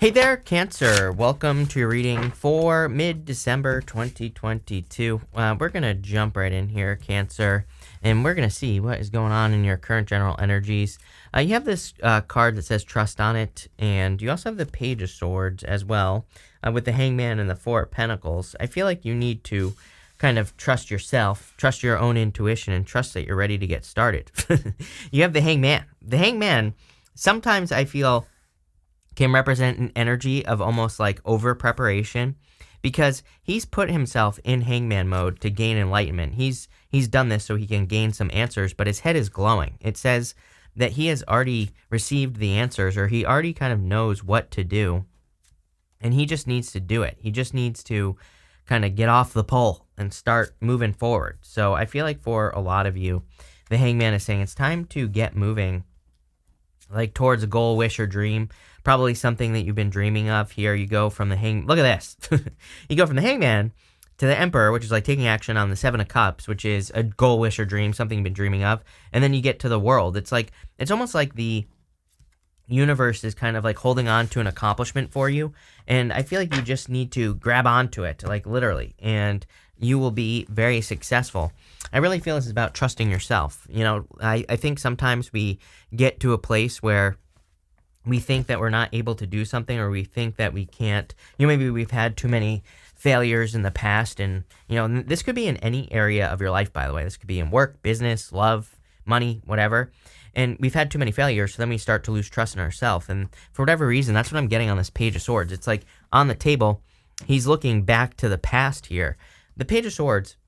Hey there, Cancer. Welcome to your reading for mid-December 2022. We're going to jump right in here, Cancer, and we're going to see what is going on in your current general energies. You have this card that says trust on it, and you also have the Page of Swords as well, with the Hangman and the Four of Pentacles. I feel like you need to kind of trust yourself, trust your own intuition, and trust that you're ready to get started. You have the Hangman. The Hangman, sometimes I feel, can represent an energy of almost like over preparation, because he's put himself in hangman mode to gain enlightenment. He's done this so he can gain some answers, but his head is glowing. It says that he has already received the answers, or he already kind of knows what to do, and he just needs to do it. He just needs to kind of get off the pole and start moving forward. So I feel like for a lot of you, the Hangman is saying it's time to get moving, like towards a goal, wish, or dream. Probably something that you've been dreaming of. Here you go from the look at this. You go from the Hangman to the Emperor, which is like taking action on the Seven of Cups, which is a goal, wish, or dream, something you've been dreaming of. And then you get to the World. It's almost like the universe is kind of like holding on to an accomplishment for you. And I feel like you just need to grab onto it, like literally, and you will be very successful. I really feel this is about trusting yourself. You know, I think sometimes we get to a place where we think that we're not able to do something, or we think that we can't. Maybe we've had too many failures in the past, and, this could be in any area of your life, by the way. This could be in work, business, love, money, whatever. And we've had too many failures, so then we start to lose trust in ourselves. And for whatever reason, that's what I'm getting on this Page of Swords. It's like on the table, he's looking back to the past here. The Page of Swords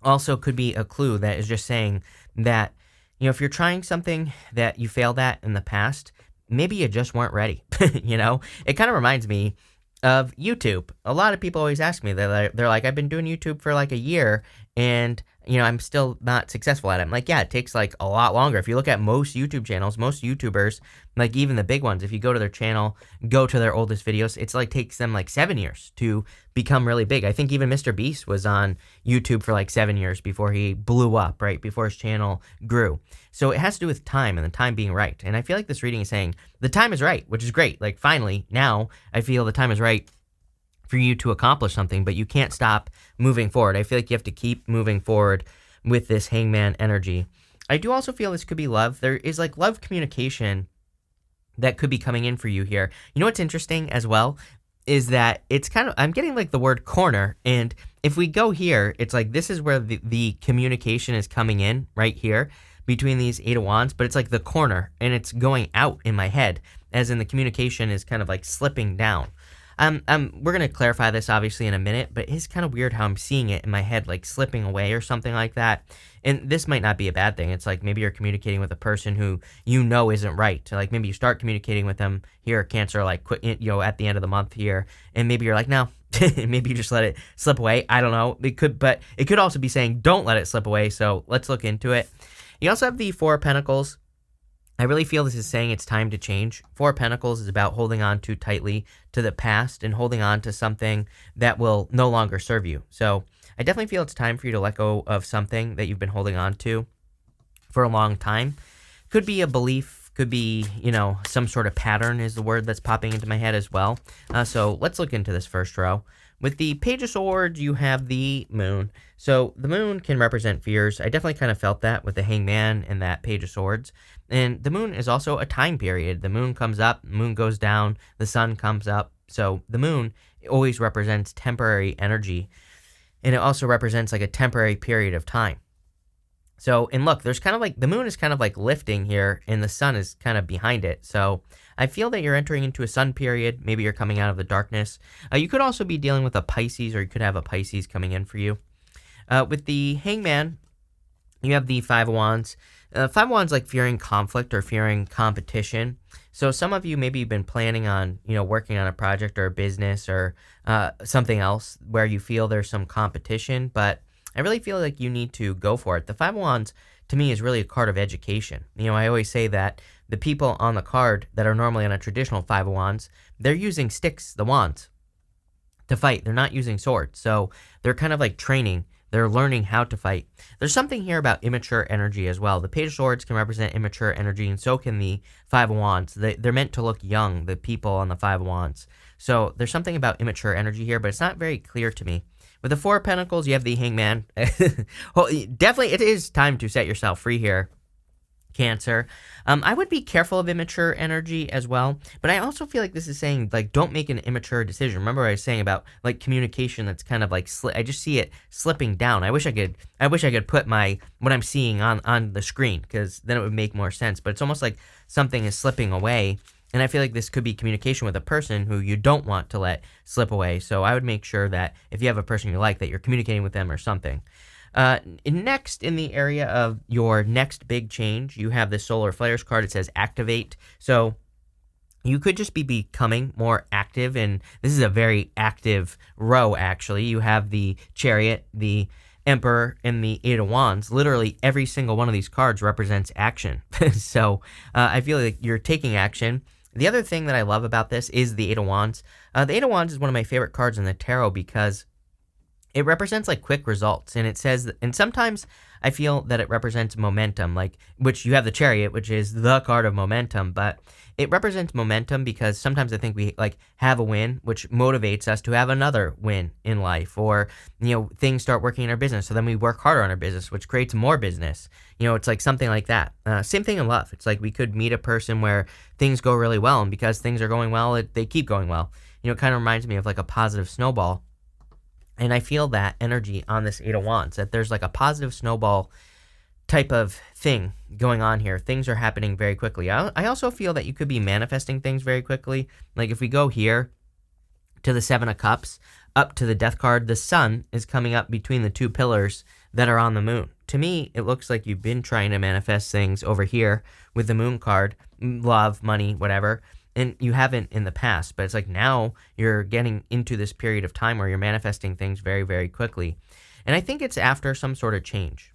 also could be a clue that is just saying that, if you're trying something that you failed at in the past, maybe you just weren't ready. It kind of reminds me of YouTube. A lot of people always ask me, they're like, I've been doing YouTube for like a year, and I'm still not successful at it. I'm like, yeah, it takes like a lot longer. If you look at most YouTube channels, most YouTubers, like even the big ones, if you go to their channel, go to their oldest videos, it's like takes them like 7 years to become really big. I think even Mr. Beast was on YouTube for like 7 years before he blew up, right? Before his channel grew. So it has to do with time, and the time being right. And I feel like this reading is saying the time is right, which is great. Like finally, now I feel the time is right for you to accomplish something, but you can't stop moving forward. I feel like you have to keep moving forward with this Hangman energy. I do also feel this could be love. There is like love communication that could be coming in for you here. You know what's interesting as well is that it's kind of, I'm getting like the word corner, and if we go here, it's like this is where the communication is coming in right here between these Eight of Wands, but it's like the corner, and it's going out in my head, as in the communication is kind of like slipping down. We're going to clarify this obviously in a minute, but it's kind of weird how I'm seeing it in my head, like slipping away or something like that. And this might not be a bad thing. It's like maybe you're communicating with a person who isn't right. Like maybe you start communicating with them here, Cancer, like at the end of the month here, and maybe you're like, no, maybe you just let it slip away. I don't know. But it could also be saying don't let it slip away. So let's look into it. You also have the Four of Pentacles. I really feel this is saying it's time to change. Four of Pentacles is about holding on too tightly to the past and holding on to something that will no longer serve you. So I definitely feel it's time for you to let go of something that you've been holding on to for a long time. Could be a belief, could be, some sort of pattern is the word that's popping into my head as well. So let's look into this first row. With the Page of Swords, you have the Moon. So the Moon can represent fears. I definitely kind of felt that with the Hangman and that Page of Swords. And the Moon is also a time period. The Moon comes up, the Moon goes down, the Sun comes up. So the Moon always represents temporary energy. And it also represents like a temporary period of time. So, and look, there's kind of like, the Moon is kind of like lifting here, and the Sun is kind of behind it. So I feel that you're entering into a Sun period. Maybe you're coming out of the darkness. You could also be dealing with a Pisces, or you could have a Pisces coming in for you. With the Hangman, you have the Five of Wands. Five of Wands like fearing conflict or fearing competition. So some of you maybe you've been planning on, working on a project or a business or something else where you feel there's some competition, but I really feel like you need to go for it. The Five of Wands, to me, is really a card of education. I always say that the people on the card that are normally on a traditional Five of Wands, they're using sticks, the wands, to fight. They're not using swords. So they're kind of like training They're learning how to fight. There's something here about immature energy as well. The Page of Swords can represent immature energy, and so can the Five of Wands. They're meant to look young, the people on the Five of Wands. So there's something about immature energy here, but it's not very clear to me. With the Four of Pentacles, you have the Hangman. Well, definitely, it is time to set yourself free here, Cancer. I would be careful of immature energy as well, but I also feel like this is saying, like, don't make an immature decision. Remember what I was saying about, like, communication that's kind of like, I just see it slipping down. I wish I could put what I'm seeing on the screen, because then it would make more sense, but it's almost like something is slipping away. And I feel like this could be communication with a person who you don't want to let slip away. So I would make sure that if you have a person you like, that you're communicating with them or something. Next, in the area of your next big change, you have this Solar Flares card. It says activate. So you could just be becoming more active. And this is a very active row, actually. You have the Chariot, the Emperor, and the Eight of Wands. Literally every single one of these cards represents action. So I feel like you're taking action. The other thing that I love about this is the Eight of Wands. The Eight of Wands is one of my favorite cards in the tarot because it represents like quick results, and it says, and sometimes I feel that it represents momentum, like, which you have the Chariot, which is the card of momentum, but it represents momentum because sometimes I think we like have a win, which motivates us to have another win in life, or, things start working in our business. So then we work harder on our business, which creates more business. It's like something like that. Same thing in love. It's like we could meet a person where things go really well, and because things are going well, they keep going well. It kind of reminds me of like a positive snowball. And I feel that energy on this Eight of Wands, that there's like a positive snowball type of thing going on here. Things are happening very quickly. I also feel that you could be manifesting things very quickly. Like if we go here to the Seven of Cups, up to the Death card, the Sun is coming up between the two pillars that are on the Moon. To me, it looks like you've been trying to manifest things over here with the Moon card, love, money, whatever. And you haven't in the past, but it's like now you're getting into this period of time where you're manifesting things very, very quickly. And I think it's after some sort of change.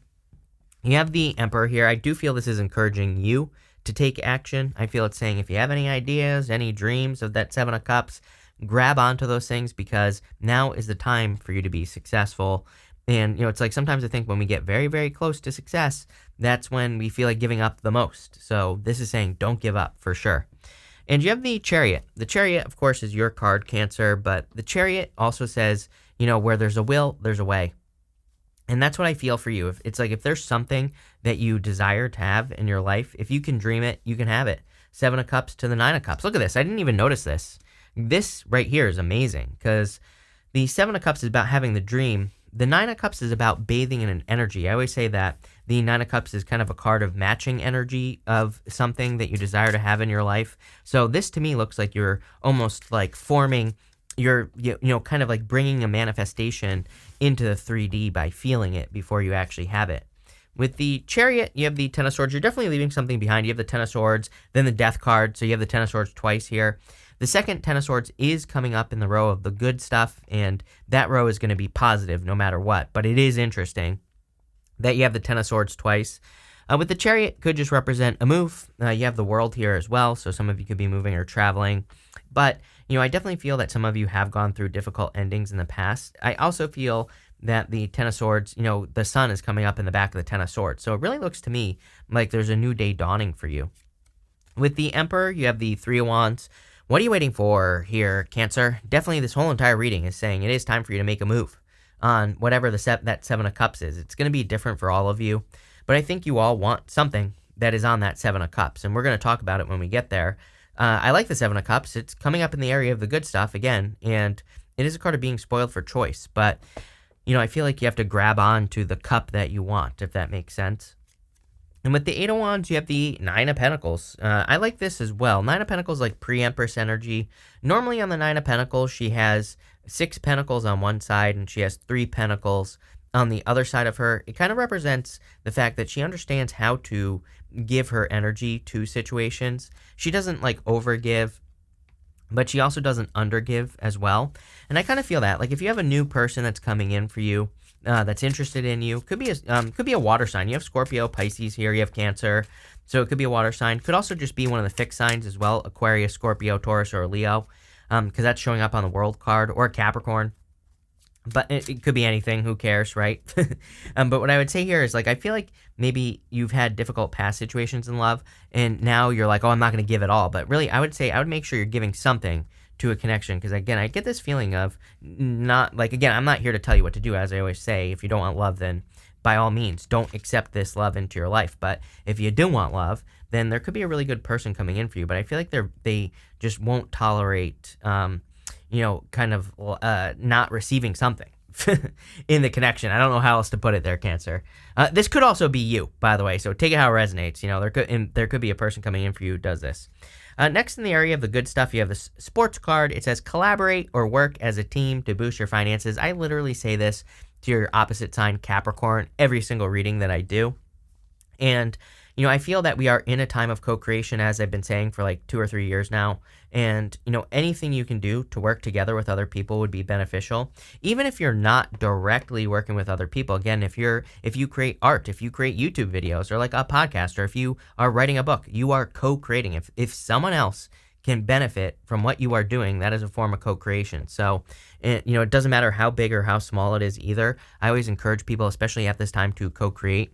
You have the Emperor here. I do feel this is encouraging you to take action. I feel it's saying if you have any ideas, any dreams of that Seven of Cups, grab onto those things, because now is the time for you to be successful. And, it's like sometimes I think when we get very, very close to success, that's when we feel like giving up the most. So this is saying don't give up for sure. And you have the Chariot. The Chariot, of course, is your card, Cancer, but the Chariot also says, where there's a will, there's a way. And that's what I feel for you. If there's something that you desire to have in your life, if you can dream it, you can have it. Seven of Cups to the Nine of Cups. Look at this. I didn't even notice this. This right here is amazing, because the Seven of Cups is about having the dream. The Nine of Cups is about bathing in an energy. I always say that the Nine of Cups is kind of a card of matching energy of something that you desire to have in your life. So this to me looks like you're almost like forming your, kind of like bringing a manifestation into the 3D by feeling it before you actually have it. With the Chariot, you have the Ten of Swords. You're definitely leaving something behind. You have the Ten of Swords, then the Death card. So you have the Ten of Swords twice here. The second Ten of Swords is coming up in the row of the good stuff, and that row is going to be positive no matter what. But it is interesting that you have the Ten of Swords twice. With the Chariot, could just represent a move. You have the World here as well, so some of you could be moving or traveling. But, I definitely feel that some of you have gone through difficult endings in the past. I also feel that the Ten of Swords, the Sun is coming up in the back of the Ten of Swords. So it really looks to me like there's a new day dawning for you. With the Emperor, you have the Three of Wands. What are you waiting for here, Cancer? Definitely this whole entire reading is saying it is time for you to make a move on whatever that Seven of Cups is. It's going to be different for all of you, but I think you all want something that is on that Seven of Cups, and we're going to talk about it when we get there. I like the Seven of Cups. It's coming up in the area of the good stuff again, and it is a card of being spoiled for choice, but, I feel like you have to grab on to the cup that you want, if that makes sense. And with the Eight of Wands, you have the Nine of Pentacles. I like this as well. Nine of Pentacles like pre-Empress energy. Normally on the Nine of Pentacles, she has 6 pentacles on one side, and she has 3 pentacles on the other side of her. It kind of represents the fact that she understands how to give her energy to situations. She doesn't like overgive, but she also doesn't undergive as well. And I kind of feel that, like, if you have a new person that's coming in for you, that's interested in you, could be a water sign. You have Scorpio, Pisces here, you have Cancer, so it could be a water sign. Could also just be one of the fixed signs as well, Aquarius, Scorpio, Taurus, or Leo, because that's showing up on the World card, or Capricorn. but it could be anything. Who cares, right? But what I would say here is like I feel like maybe you've had difficult past situations in love, and now you're like, oh, I'm not going to give it all. But really, I would say I would make sure you're giving something to a connection, because again, I get this feeling of not like, again, I'm not here to tell you what to do. As I always say, if you don't want love, then by all means, don't accept this love into your life. But if you do want love, then there could be a really good person coming in for you. But I feel like they just won't tolerate kind of not receiving something in the connection. I don't know how else to put it there, Cancer. This could also be you, by the way, so take it how it resonates. There could be a person coming in for you who does this. Next, in the area of the good stuff, you have the sports card. It says collaborate or work as a team to boost your finances. I literally say this to your opposite sign, Capricorn, every single reading that I do. And I feel that we are in a time of co-creation, as I've been saying for like 2 or 3 years now. And, anything you can do to work together with other people would be beneficial. Even if you're not directly working with other people. Again, if you create art, if you create YouTube videos or like a podcast, or if you are writing a book, you are co-creating. If someone else can benefit from what you are doing, that is a form of co-creation. So, it doesn't matter how big or how small it is either. I always encourage people, especially at this time, to co-create.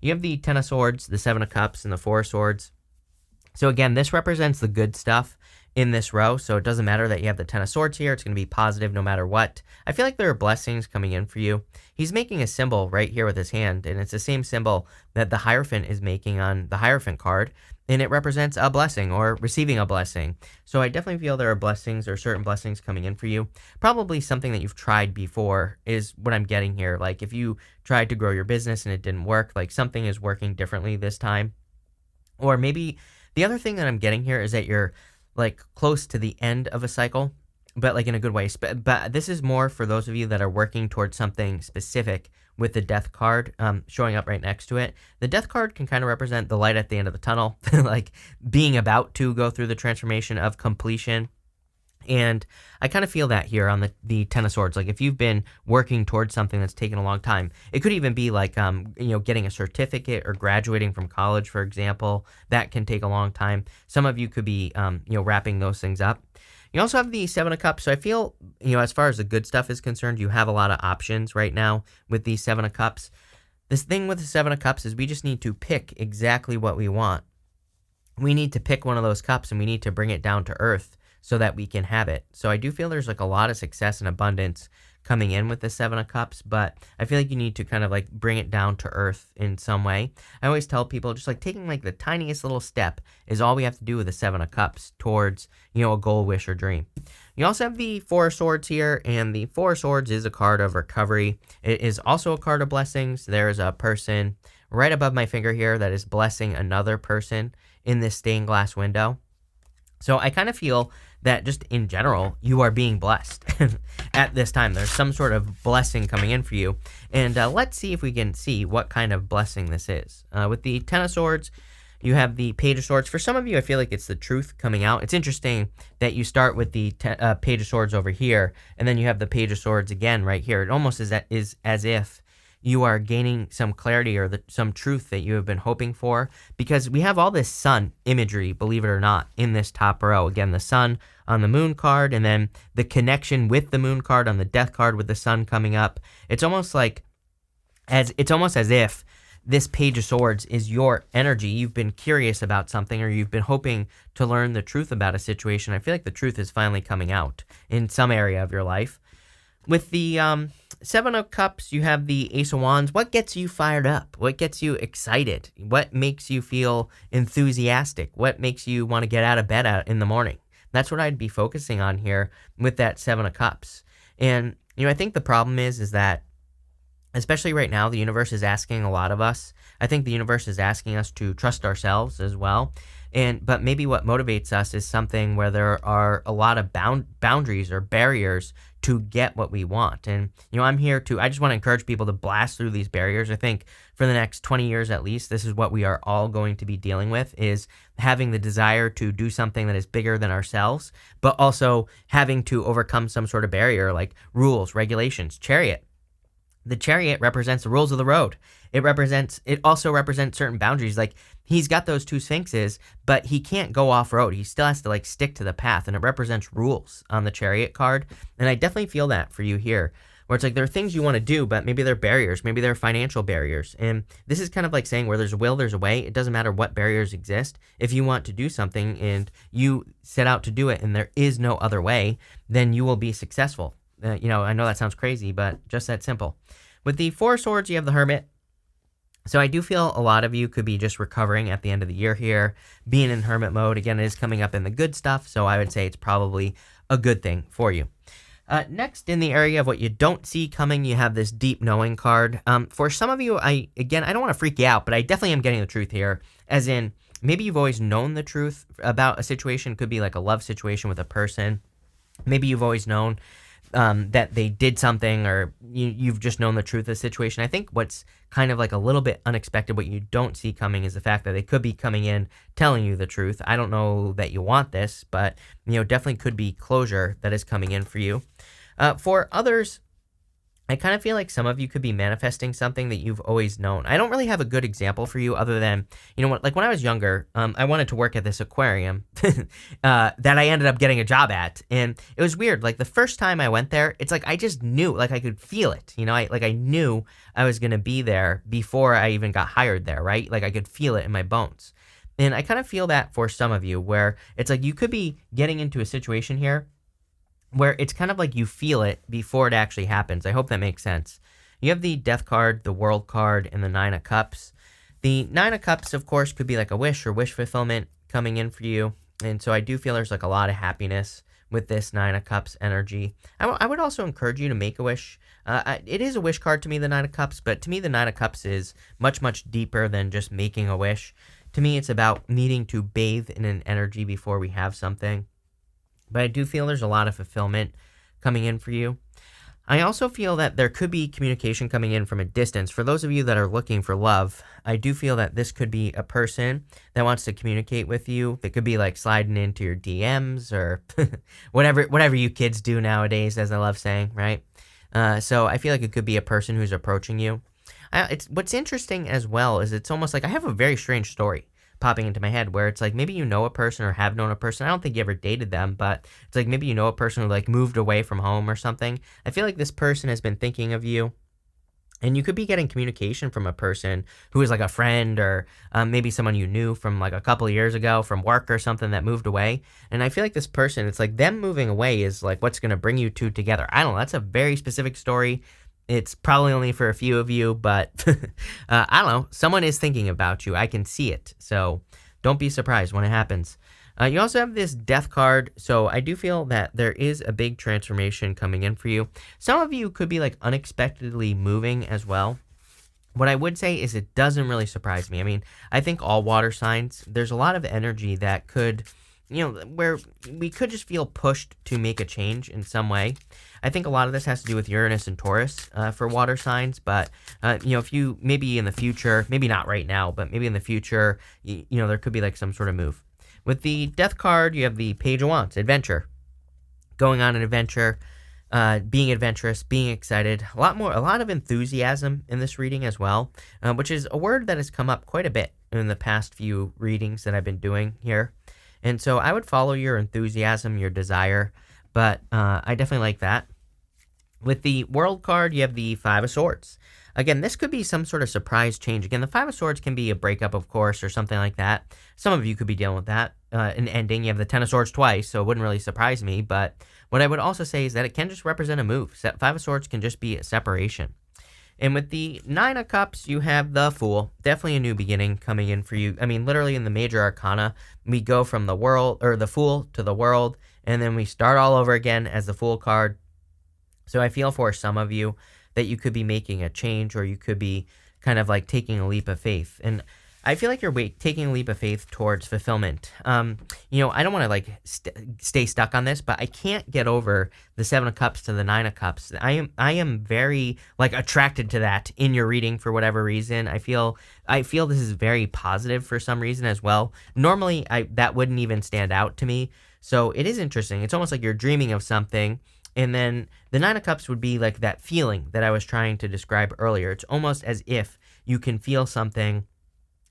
You have the Ten of Swords, the Seven of Cups, and the Four of Swords. So again, this represents the good stuff in this row. So it doesn't matter that you have the Ten of Swords here. It's going to be positive no matter what. I feel like there are blessings coming in for you. He's making a symbol right here with his hand, and it's the same symbol that the Hierophant is making on the Hierophant card, and it represents a blessing or receiving a blessing. So I definitely feel there are blessings or certain blessings coming in for you. Probably something that you've tried before is what I'm getting here. Like if you tried to grow your business and it didn't work, like something is working differently this time. Or maybe the other thing that I'm getting here is that you're like close to the end of a cycle, but like in a good way. But this is more for those of you that are working towards something specific, with the Death card showing up right next to it. The Death card can kind of represent the light at the end of the tunnel, like being about to go through the transformation of completion. And I kind of feel that here on the Ten of Swords. Like if you've been working towards something that's taken a long time, it could even be like, getting a certificate or graduating from college, for example. That can take a long time. Some of you could be, wrapping those things up. You also have the Seven of Cups. So I feel, as far as the good stuff is concerned, you have a lot of options right now with the Seven of Cups. This thing with the Seven of Cups is we just need to pick exactly what we want. We need to pick one of those cups and we need to bring it down to earth so that we can have it. So I do feel there's like a lot of success and abundance coming in with the Seven of Cups, but I feel like you need to kind of like bring it down to earth in some way. I always tell people just like taking like the tiniest little step is all we have to do with the Seven of Cups towards, a goal, wish, or dream. You also have the Four of Swords here, and the Four of Swords is a card of recovery. It is also a card of blessings. There is a person right above my finger here that is blessing another person in this stained glass window. So I kind of feel that just in general, you are being blessed at this time. There's some sort of blessing coming in for you. And let's see if we can see what kind of blessing this is. With the Ten of Swords, you have the Page of Swords. For some of you, I feel like it's the truth coming out. It's interesting that you start with the Page of Swords over here, and then you have the Page of Swords again right here. It almost is as if you are gaining some clarity or some truth that you have been hoping for, because we have all this sun imagery, believe it or not, in this top row. Again, the sun on the moon card, and then the connection with the moon card on the death card with the sun coming up. It's almost as if this Page of Swords is your energy. You've been curious about something, or you've been hoping to learn the truth about a situation. I feel like the truth is finally coming out in some area of your life. With the Seven of Cups, you have the Ace of Wands. What gets you fired up? What gets you excited? What makes you feel enthusiastic? What makes you want to get out of bed in the morning? That's what I'd be focusing on here with that Seven of Cups. And, I think the problem is that, especially right now, the universe is asking a lot of us. I think the universe is asking us to trust ourselves as well. But maybe what motivates us is something where there are a lot of boundaries or barriers to get what we want. And, I just want to encourage people to blast through these barriers. I think for the next 20 years at least, this is what we are all going to be dealing with, is having the desire to do something that is bigger than ourselves, but also having to overcome some sort of barrier like rules, regulations. Chariot. The Chariot represents the rules of the road. It also represents certain boundaries. Like, he's got those two sphinxes, but he can't go off-road. He still has to, stick to the path, and it represents rules on the Chariot card. And I definitely feel that for you here. where it's like there are things you want to do, but maybe they're barriers, maybe they're financial barriers. And this is kind of like saying where there's a will, there's a way. It doesn't matter what barriers exist. If you want to do something and you set out to do it and there is no other way, then you will be successful. I know that sounds crazy, but just that simple. With the Four of Swords, you have the Hermit. So I do feel a lot of you could be just recovering at the end of the year here, being in hermit mode. Again, it is coming up in the good stuff, so I would say it's probably a good thing for you. Next, in the area of what you don't see coming, you have this Deep Knowing card. For some of you, I don't want to freak you out, but I definitely am getting the truth here, as in maybe you've always known the truth about a situation. Could be like a love situation with a person. Maybe you've always known that they did something, or you've just known the truth of the situation. I think what's kind of like a little bit unexpected, what you don't see coming, is the fact that they could be coming in telling you the truth. I don't know that you want this, but definitely could be closure that is coming in for you. For others, I kind of feel like some of you could be manifesting something that you've always known. I don't really have a good example for you other than, like when I was younger, I wanted to work at this aquarium that I ended up getting a job at. And it was weird. Like the first time I went there, it's like I just knew, like I could feel it. I knew I was going to be there before I even got hired there, right? Like I could feel it in my bones. And I kind of feel that for some of you, where it's like you could be getting into a situation here where it's kind of like you feel it before it actually happens. I hope that makes sense. You have the Death card, the World card, and the Nine of Cups. The Nine of Cups, of course, could be like a wish or wish fulfillment coming in for you. And so I do feel there's like a lot of happiness with this Nine of Cups energy. I would also encourage you to make a wish. It is a wish card to me, the Nine of Cups, but to me, the Nine of Cups is much, much deeper than just making a wish. To me, it's about needing to bathe in an energy before we have something. But I do feel there's a lot of fulfillment coming in for you. I also feel that there could be communication coming in from a distance. For those of you that are looking for love, I do feel that this could be a person that wants to communicate with you. That could be like sliding into your DMs or whatever you kids do nowadays, as I love saying, right? So I feel like it could be a person who's approaching you. What's interesting as well is it's almost like I have a very strange story popping into my head where it's like maybe you know a person or have known a person. I don't think you ever dated them, but it's like maybe you know a person who like moved away from home or something. I feel like this person has been thinking of you, and you could be getting communication from a person who is like a friend or maybe someone you knew from like a couple of years ago from work or something that moved away. And I feel like this person, it's like them moving away is like what's going to bring you two together. I don't know. That's a very specific story. It's probably only for a few of you, but I don't know. Someone is thinking about you. I can see it. So don't be surprised when it happens. You also have this Death card. So I do feel that there is a big transformation coming in for you. Some of you could be like unexpectedly moving as well. What I would say is it doesn't really surprise me. I mean, I think all water signs, there's a lot of energy that could, where we could just feel pushed to make a change in some way. I think a lot of this has to do with Uranus and Taurus for water signs, but, if you, maybe in the future, maybe not right now, but maybe in the future, there could be like some sort of move. With the Death card, you have the Page of Wands, adventure. Going on an adventure, being adventurous, being excited, a lot of enthusiasm in this reading as well, which is a word that has come up quite a bit in the past few readings that I've been doing here. And so I would follow your enthusiasm, your desire, but I definitely like that. With the World card, you have the Five of Swords. Again, this could be some sort of surprise change. Again, the Five of Swords can be a breakup, of course, or something like that. Some of you could be dealing with that. An ending. You have the Ten of Swords twice, so it wouldn't really surprise me. But what I would also say is that it can just represent a move. Five of Swords can just be a separation. And with the Nine of Cups, you have the Fool. Definitely a new beginning coming in for you. I mean, literally in the major arcana, we go from the world, or the Fool, to the World, and then we start all over again as the Fool card. So I feel for some of you that you could be making a change, or you could be kind of like taking a leap of faith. And I feel like you're taking a leap of faith towards fulfillment. I don't want to like stay stuck on this, but I can't get over the Seven of Cups to the Nine of Cups. I am very like attracted to that in your reading for whatever reason. I feel this is very positive for some reason as well. Normally, that wouldn't even stand out to me. So it is interesting. It's almost like you're dreaming of something. And then the Nine of Cups would be like that feeling that I was trying to describe earlier. It's almost as if you can feel something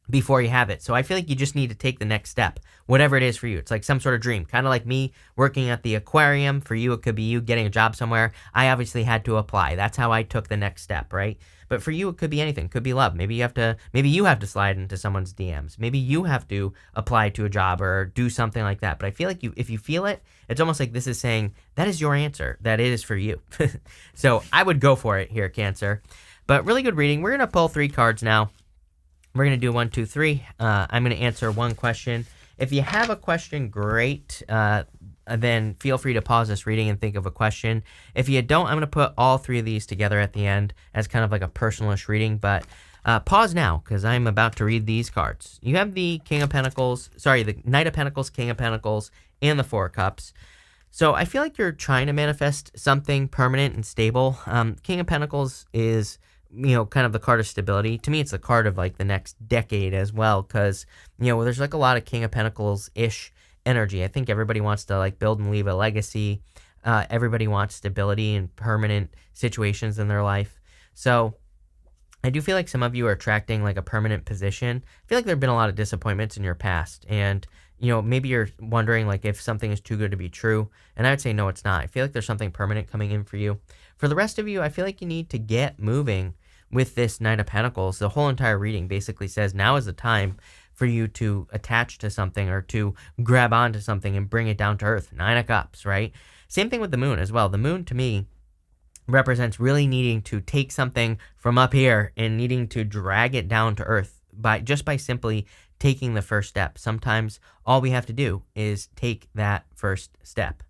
before you have it. So I feel like you just need to take the next step, whatever it is for you. It's like some sort of dream, kind of like me working at the aquarium. For you, it could be you getting a job somewhere. I obviously had to apply. That's how I took the next step, right? But for you, it could be anything. It could be love. Maybe you have to slide into someone's DMs. Maybe you have to apply to a job or do something like that. But I feel like if you feel it, it's almost like this is saying that is your answer. That it is for you. So I would go for it here, Cancer. But really good reading. We're going to pull 3 cards now. We're going to do 1, 2, 3. I'm going to answer one question. If you have a question, great. Then feel free to pause this reading and think of a question. If you don't, I'm going to put all 3 of these together at the end as kind of like a personalish reading. But pause now because I'm about to read these cards. You have the the Knight of Pentacles, King of Pentacles, and the 4 of Cups. So I feel like you're trying to manifest something permanent and stable. King of Pentacles is kind of the card of stability. To me, it's the card of like the next decade as well, because, there's like a lot of King of Pentacles-ish energy. I think everybody wants to like build and leave a legacy. Everybody wants stability and permanent situations in their life. So I do feel like some of you are attracting like a permanent position. I feel like there have been a lot of disappointments in your past, and maybe you're wondering like if something is too good to be true. And I would say no, it's not. I feel like there's something permanent coming in for you. For the rest of you, I feel like you need to get moving with this Knight of Pentacles. The whole entire reading basically says now is the time for you to attach to something or to grab onto something and bring it down to earth. 9 of Cups, right? Same thing with the Moon as well. The Moon to me represents really needing to take something from up here and needing to drag it down to earth by simply taking the first step. Sometimes all we have to do is take that first step.